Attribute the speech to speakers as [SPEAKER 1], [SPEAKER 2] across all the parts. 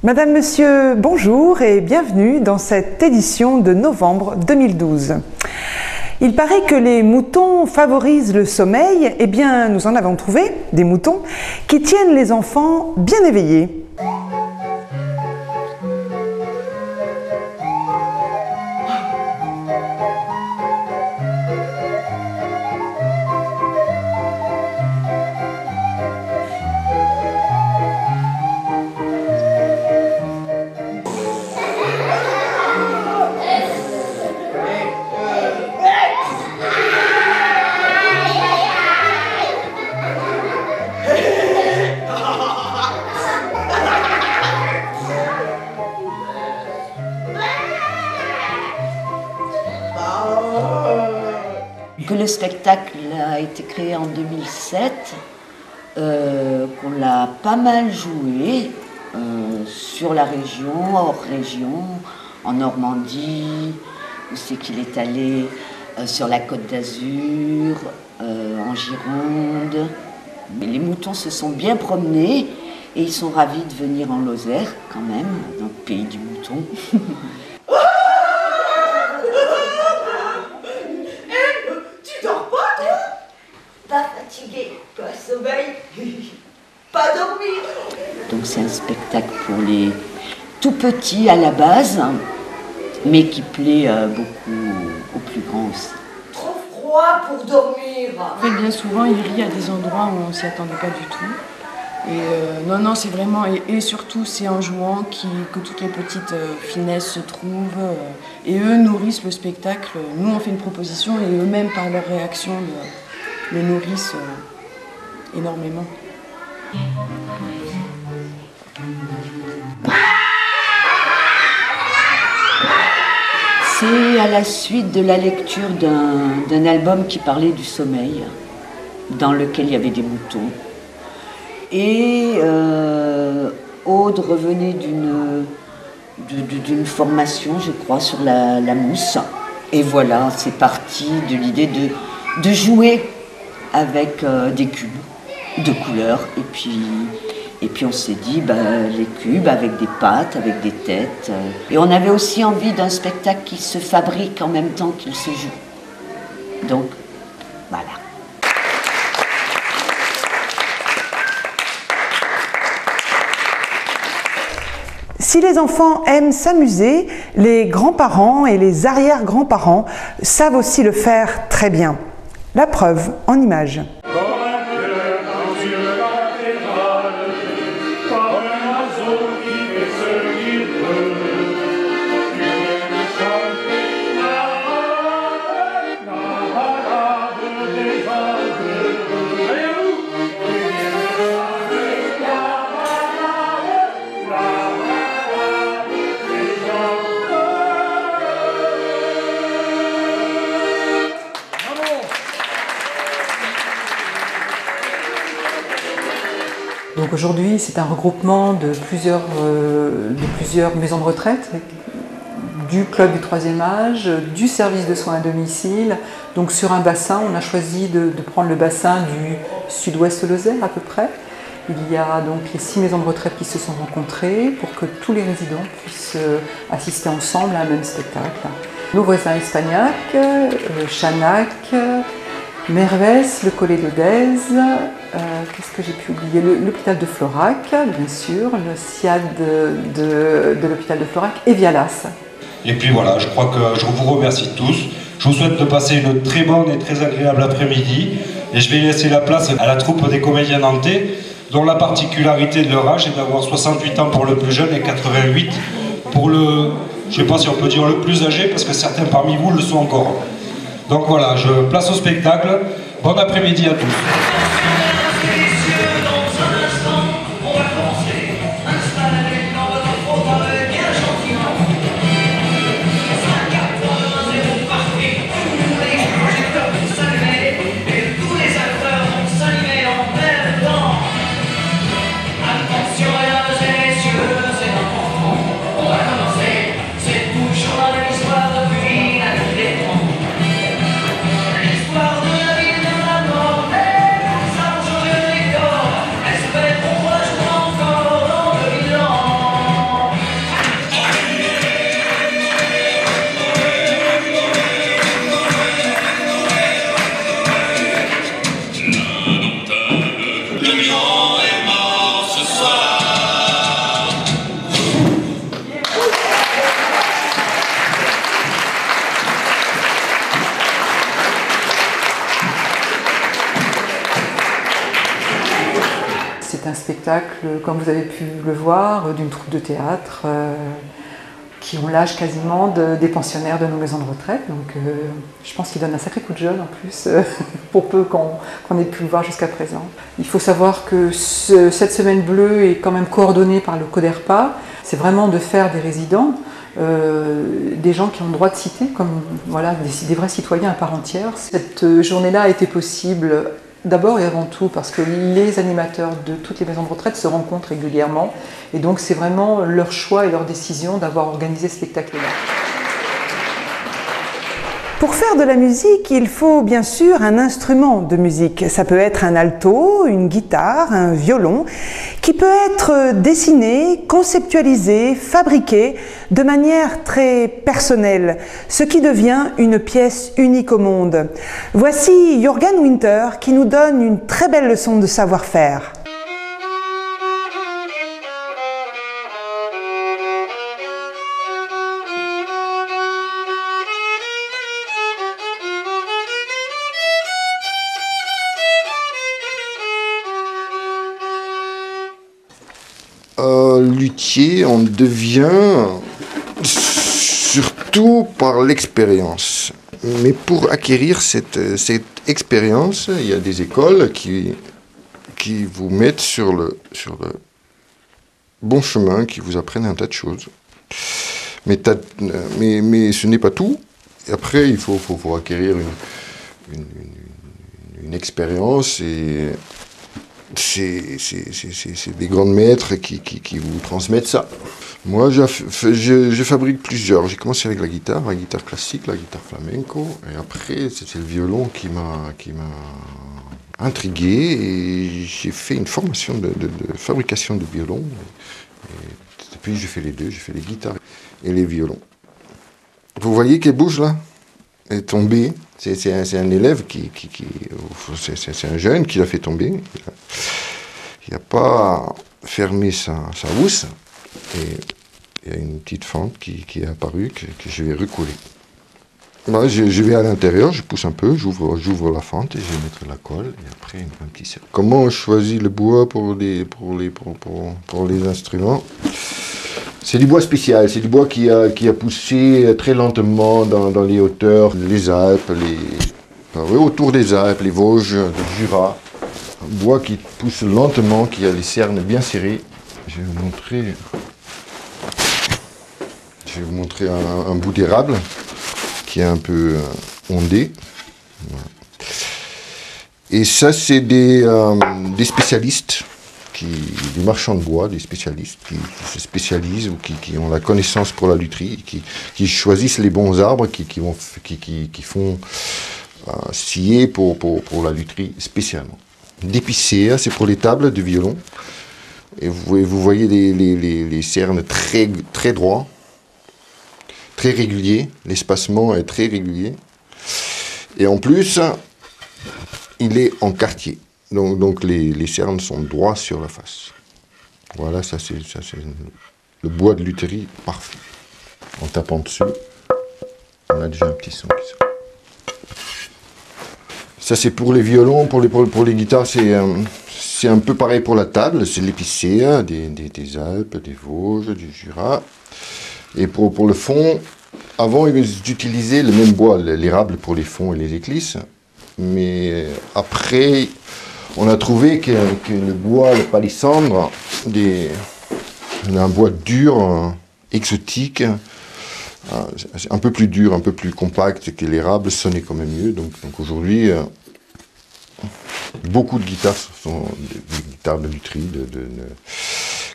[SPEAKER 1] Madame, Monsieur, bonjour et bienvenue dans cette édition de novembre 2012. Il paraît que les moutons favorisent le sommeil. Eh bien, nous en avons trouvé, des moutons, qui tiennent les enfants bien éveillés.
[SPEAKER 2] Que le spectacle a été créé en 2007, qu'on l'a pas mal joué sur la région, hors région, en Normandie, où c'est qu'il est allé sur la Côte d'Azur, en Gironde. Mais les moutons se sont bien promenés et ils sont ravis de venir en Lozère quand même, dans le pays du mouton.
[SPEAKER 3] Pas fatigué, pas sommeil, pas dormir.
[SPEAKER 2] Donc c'est un spectacle pour les tout petits à la base, mais qui plaît beaucoup aux plus grands aussi.
[SPEAKER 3] Trop froid pour dormir.
[SPEAKER 4] En fait, bien souvent, il rit à des endroits où on s'y attendait pas du tout. Et non, c'est vraiment... Et surtout, c'est en jouant que toutes les petites finesses se trouvent. Et eux nourrissent le spectacle. Nous, on fait une proposition et eux-mêmes, par leur réaction, le nourrissent énormément.
[SPEAKER 2] C'est à la suite de la lecture d'un album qui parlait du sommeil, dans lequel il y avait des moutons. Et Aude revenait d'une formation, je crois, sur la mousse. Et voilà, c'est parti de l'idée de jouer avec des cubes de couleurs. Et puis on s'est dit, les cubes avec des pattes, avec des têtes. Et on avait aussi envie d'un spectacle qui se fabrique en même temps qu'il se joue. Donc, voilà.
[SPEAKER 1] Si les enfants aiment s'amuser, les grands-parents et les arrière-grands-parents savent aussi le faire très bien. La preuve en images.
[SPEAKER 5] Donc aujourd'hui, c'est un regroupement de plusieurs maisons de retraite, du club du troisième âge, du service de soins à domicile. Donc sur un bassin, on a choisi de prendre le bassin du sud-ouest Lozère à peu près. Il y a donc les 6 maisons de retraite qui se sont rencontrées pour que tous les résidents puissent assister ensemble à un même spectacle. Nos voisins Espagnac, Chanac, Mervès, le Collet d'Odez, qu'est-ce que j'ai pu oublier, l'hôpital de Florac, bien sûr, le SIAD de l'hôpital de Florac et Vialas.
[SPEAKER 6] Et puis voilà, je crois que je vous remercie tous. Je vous souhaite de passer une très bonne et très agréable après-midi. Et je vais laisser la place à la troupe des comédiens nantais, dont la particularité de leur âge est d'avoir 68 ans pour le plus jeune et 88 pour le, je ne sais pas si on peut dire le plus âgé, parce que certains parmi vous le sont encore. Donc voilà, je place au spectacle. Bon après-midi à tous.
[SPEAKER 5] un spectacle, comme vous avez pu le voir, d'une troupe de théâtre qui ont l'âge quasiment des pensionnaires de nos maisons de retraite. Donc je pense qu'ils donnent un sacré coup de jeune en plus, pour peu qu'on ait pu le voir jusqu'à présent. Il faut savoir que cette semaine bleue est quand même coordonnée par le CODERPA. C'est vraiment de faire des résidents, des gens qui ont le droit de citer, comme voilà, des vrais citoyens à part entière. Cette journée-là a été possible d'abord et avant tout parce que les animateurs de toutes les maisons de retraite se rencontrent régulièrement et donc c'est vraiment leur choix et leur décision d'avoir organisé ce spectacle-là.
[SPEAKER 1] Pour faire de la musique, il faut bien sûr un instrument de musique. Ça peut être un alto, une guitare, un violon, qui peut être dessiné, conceptualisé, fabriqué de manière très personnelle, ce qui devient une pièce unique au monde. Voici Jürgen Winter qui nous donne une très belle leçon de savoir-faire.
[SPEAKER 7] Luthier, on devient surtout par l'expérience. Mais pour acquérir cette expérience, il y a des écoles qui vous mettent sur le bon chemin, qui vous apprennent un tas de choses. Mais ce n'est pas tout. Et après, il faut acquérir une expérience et c'est des grands maîtres qui vous transmettent ça. Moi, je fabrique plusieurs. J'ai commencé avec la guitare classique, la guitare flamenco, et après, c'était le violon qui m'a intrigué, et j'ai fait une formation de fabrication de violon. Et puis, j'ai fait les deux, j'ai fait les guitares et les violons. Vous voyez qu'elle bouge là? Elle est tombée. C'est un élève c'est un jeune qui l'a fait tomber. Il n'a pas fermé sa housse. Et il y a une petite fente qui est apparue que je vais recoller. Là, je vais à l'intérieur, je pousse un peu, j'ouvre la fente et je vais mettre la colle. Et après, un petit cercle. Comment on choisit le bois pour les instruments? C'est du bois spécial, c'est du bois qui a poussé très lentement dans les hauteurs, les Alpes, autour des Alpes, les Vosges, le Jura. Un bois qui pousse lentement, qui a les cernes bien serrées. Je vais vous montrer un bout d'érable qui est un peu ondé. Voilà. Et ça, c'est des spécialistes. Des marchands de bois, des spécialistes qui se spécialisent ou qui ont la connaissance pour la lutherie, qui choisissent les bons arbres, qui font scier pour la lutherie spécialement. D'épicéa, c'est pour les tables de violon. Et vous voyez les cernes très droits, très réguliers, l'espacement est très régulier. Et en plus, il est en quartier. Donc les cernes sont droits sur la face. Voilà, ça c'est le bois de lutherie parfait. En tapant dessus, on a déjà un petit son qui sort. Ça c'est pour les violons, pour les guitares, c'est un peu pareil pour la table. C'est l'épicéa des Alpes, des Vosges, du Jura. Et pour le fond, avant ils utilisaient le même bois, l'érable pour les fonds et les éclisses. Mais après, on a trouvé que le bois, le palissandre, un bois dur, exotique, un peu plus dur, un peu plus compact que l'érable, sonnait quand même mieux. Donc aujourd'hui, beaucoup de guitares sont des guitares de lutherie, de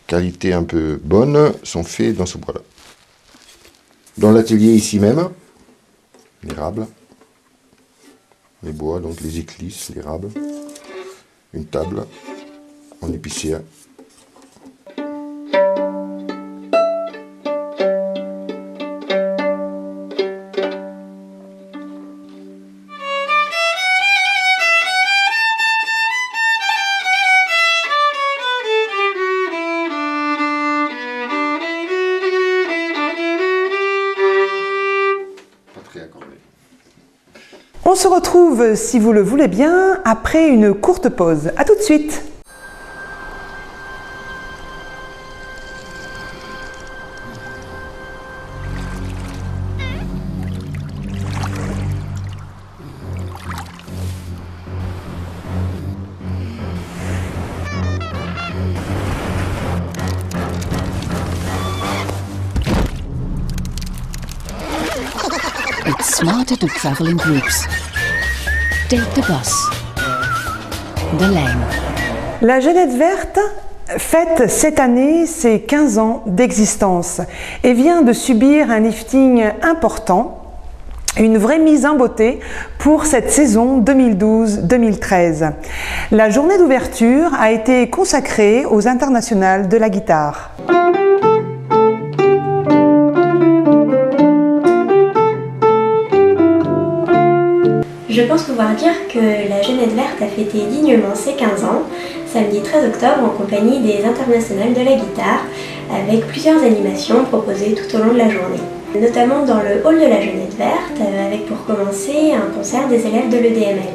[SPEAKER 7] qualité un peu bonne, sont faites dans ce bois-là. Dans l'atelier ici même, l'érable, les bois, donc les éclisses, l'érable. Une table en épicéa.
[SPEAKER 1] On se retrouve, si vous le voulez bien, après une courte pause. À tout de suite.
[SPEAKER 8] it's smarter to travel in groups. Take the bus. The Lane.
[SPEAKER 1] La Genette Verte fête cette année ses 15 ans d'existence et vient de subir un lifting important, une vraie mise en beauté pour cette saison 2012-2013. La journée d'ouverture a été consacrée aux internationales de la guitare.
[SPEAKER 9] Je pense pouvoir dire que la Genette Verte a fêté dignement ses 15 ans, samedi 13 octobre, en compagnie des internationales de la guitare, avec plusieurs animations proposées tout au long de la journée. Notamment dans le hall de la Genette Verte, avec pour commencer un concert des élèves de l'EDML.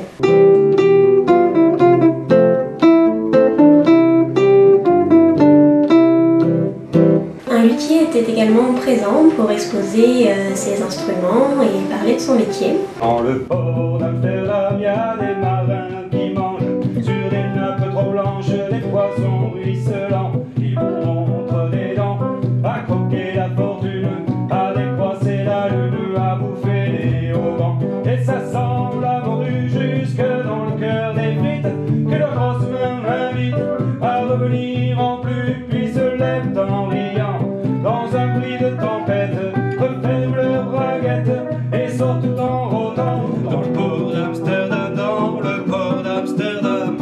[SPEAKER 9] Un luthier était également présent pour exposer ses instruments et parler de son métier.
[SPEAKER 10] Dans le port d'Amsterdam, il y a des marins qui mangent sur des nappes trop blanches des poissons ruisselants. Ils vous montrent des dents à croquer la fortune, à décroiser la lune, à bouffer les haubans. Et ça semble avoir eu jusque dans le cœur des frites que leurs grosses mains invitent à revenir en plus, puis se lèvent en riant. Dans un pli de tempête, referment leurs braguettes et sortent en rôdant. Dans le port d'Amsterdam, dans le port d'Amsterdam.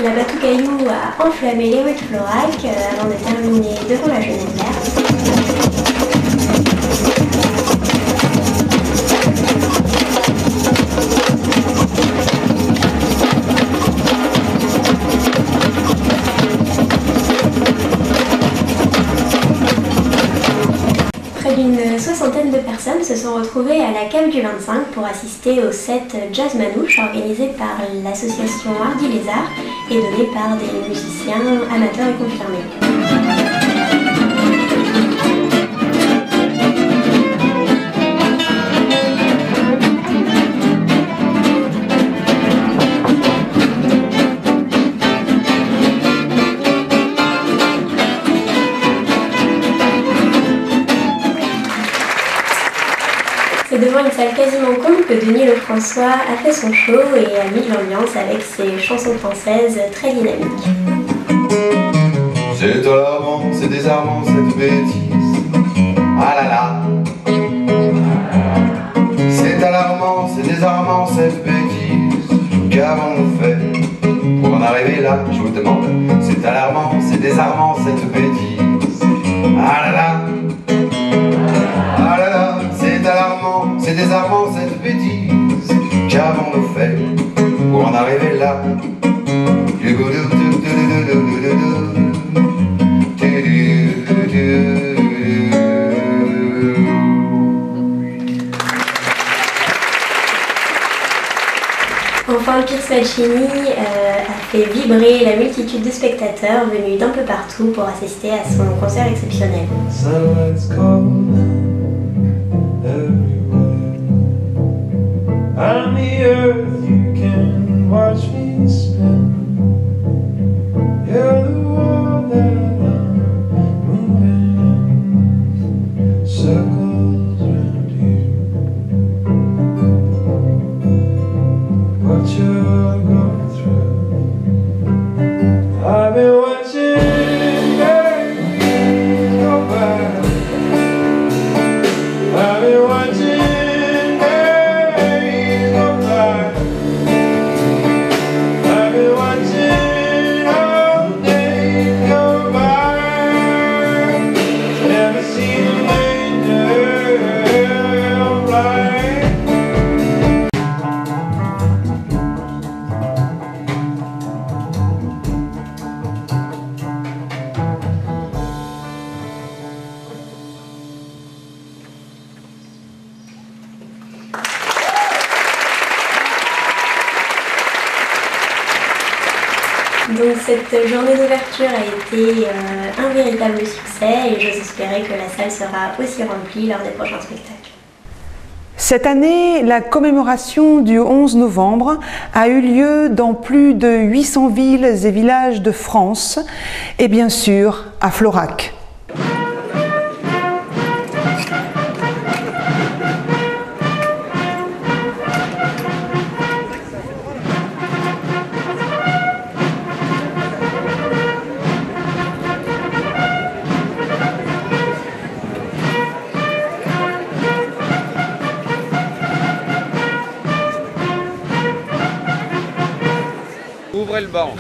[SPEAKER 9] La Batoucaillou a enflammé les rues de Florac avant de terminer devant la Genette Verte. Une soixantaine de personnes se sont retrouvées à la cave du 25 pour assister au set Jazz Manouche organisé par l'association Hardy Lézard et donné par des musiciens amateurs et confirmés. C'est devant une salle quasiment comble que Denis Lefrançois a fait son show et a mis de l'ambiance avec ses chansons françaises très dynamiques.
[SPEAKER 11] C'est alarmant, c'est désarmant cette bêtise. Ah là là. C'est alarmant, c'est désarmant cette bêtise. Qu'avons-nous fait pour en arriver là, je vous demande. C'est alarmant, c'est désarmant cette bêtise. Ah là là. Ah là là. C'est alarmant, c'est désarmant cette bêtise. Qu'avons-nous fait pour en arriver là?
[SPEAKER 9] Enfin, Piers Falcini a fait vibrer la multitude de spectateurs venus d'un peu partout pour assister à son concert exceptionnel.
[SPEAKER 10] On the earth you can watch me spin. You're the world that I'm moving in circles round you. What you're going through, I've been watching days go by. I've been watching.
[SPEAKER 9] Donc cette journée d'ouverture a été un véritable succès et j'ose espérer que la salle sera aussi remplie lors des prochains spectacles.
[SPEAKER 1] Cette année, la commémoration du 11 novembre a eu lieu dans plus de 800 villes et villages de France et bien sûr à Florac.
[SPEAKER 12] banc.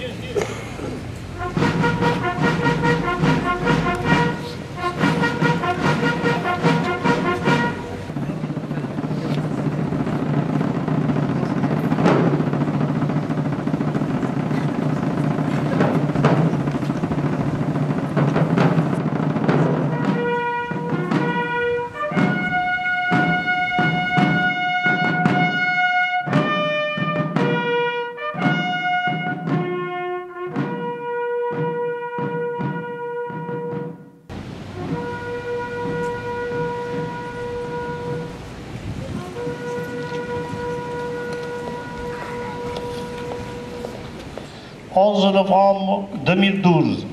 [SPEAKER 13] « 11 novembre 2012.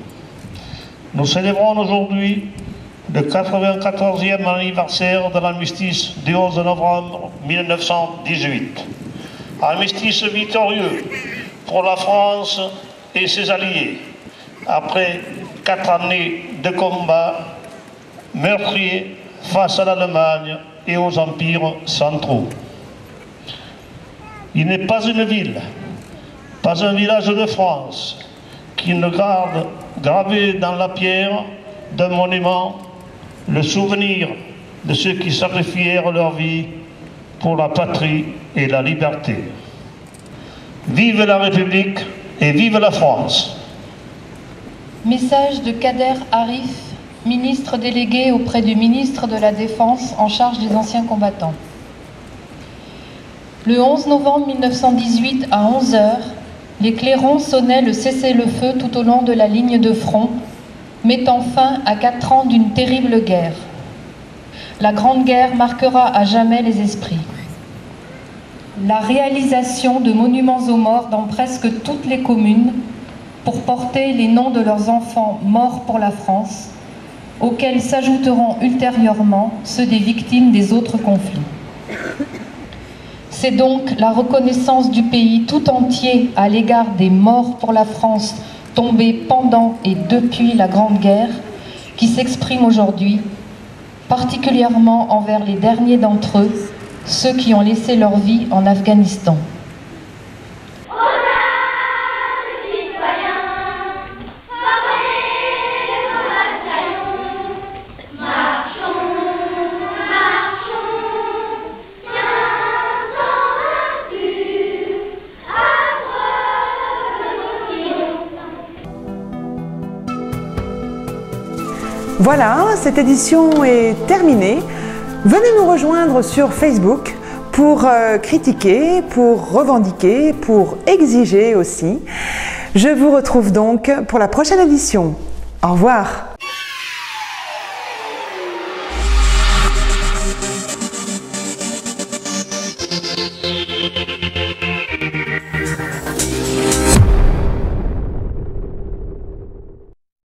[SPEAKER 13] Nous célébrons aujourd'hui le 94e anniversaire de l'armistice du 11 novembre 1918. Armistice victorieux pour la France et ses alliés, après 4 années de combats meurtriers face à l'Allemagne et aux empires centraux. Il n'est pas une ville, pas un village de France qui ne garde gravé dans la pierre d'un monument le souvenir de ceux qui sacrifièrent leur vie pour la patrie et la liberté. Vive la République et vive la France.
[SPEAKER 14] Message de Kader Arif, ministre délégué auprès du ministre de la Défense en charge des anciens combattants. Le 11 novembre 1918 à 11 h, les clairons sonnaient le cessez-le-feu tout au long de la ligne de front, mettant fin à 4 ans d'une terrible guerre. La Grande Guerre marquera à jamais les esprits. La réalisation de monuments aux morts dans presque toutes les communes pour porter les noms de leurs enfants morts pour la France, auxquels s'ajouteront ultérieurement ceux des victimes des autres conflits. C'est donc la reconnaissance du pays tout entier à l'égard des morts pour la France tombés pendant et depuis la Grande Guerre qui s'exprime aujourd'hui, particulièrement envers les derniers d'entre eux, ceux qui ont laissé leur vie en Afghanistan.
[SPEAKER 1] Voilà, cette édition est terminée. Venez nous rejoindre sur Facebook pour critiquer, pour revendiquer, pour exiger aussi. Je vous retrouve donc pour la prochaine édition. Au revoir.